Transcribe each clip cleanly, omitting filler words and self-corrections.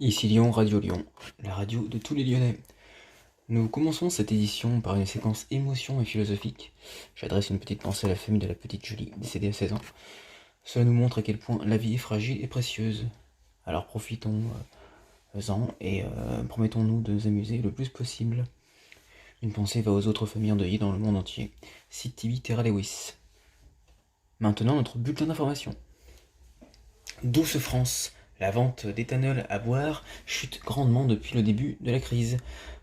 Ici Lyon, Radio Lyon, la radio de tous les Lyonnais. Nous commençons cette édition par une séquence émotion et philosophique. J'adresse une petite pensée à la famille de la petite Julie, décédée à 16 ans. Cela nous montre à quel point la vie est fragile et précieuse. Alors profitons-en et promettons-nous de nous amuser le plus possible. Une pensée va aux autres familles endeuillées dans le monde entier. Cite Tibi Terra Lewis. Maintenant notre bulletin d'information. Douce France. La vente d'éthanol à boire chute grandement depuis le début de la crise.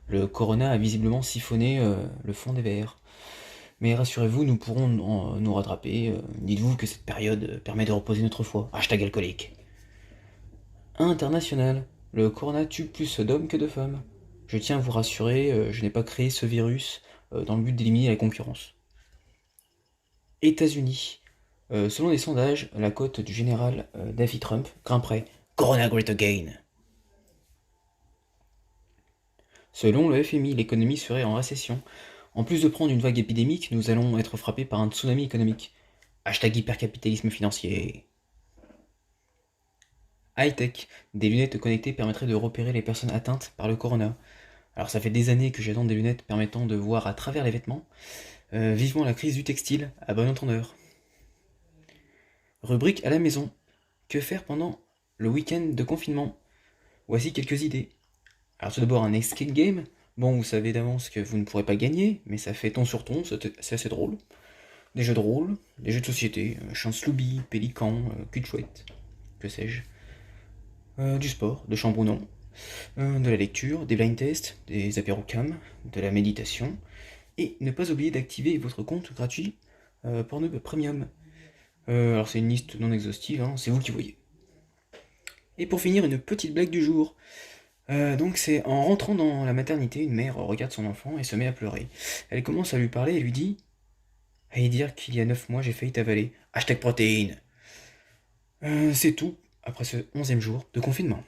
Le corona a visiblement siphonné le fond des verres. Mais rassurez-vous, nous pourrons nous rattraper. Dites-vous que cette période permet de reposer notre foi. Hashtag alcoolique. International. Le corona tue plus d'hommes que de femmes. Je tiens à vous rassurer, je n'ai pas créé ce virus dans le but d'éliminer la concurrence. États-Unis. Selon les sondages, la cote du général David Trump grimperait. Corona Great Again. Selon le FMI, l'économie serait en récession. En plus de prendre une vague épidémique, nous allons être frappés par un tsunami économique. Hashtag hypercapitalisme financier. High-tech. Des lunettes connectées permettraient de repérer les personnes atteintes par le corona. Alors ça fait des années que j'attends des lunettes permettant de voir à travers les vêtements. Vivement la crise du textile, à bon entendeur. Rubrique à la maison. Que faire pendant le week-end de confinement? Voici quelques idées. Alors tout d'abord un escape game. Bon, vous savez d'avance que vous ne pourrez pas gagner, mais ça fait ton sur ton, c'est assez drôle. Des jeux de rôle, des jeux de société, Chanceloubi, Pélican, Cul de chouette, que sais-je. Du sport, de chambre ou non. De la lecture, des blind tests, des apéros cam, de la méditation. Et ne pas oublier d'activer votre compte gratuit Pornhub Premium. Alors c'est une liste non exhaustive, hein, c'est vous qui voyez. Et pour finir, une petite blague du jour. Donc c'est en rentrant dans la maternité, une mère regarde son enfant et se met à pleurer. Elle commence à lui parler et lui dit « Allez dire qu'il y a 9 mois j'ai failli t'avaler. Hashtag protéines !» C'est tout après ce 11e jour de confinement.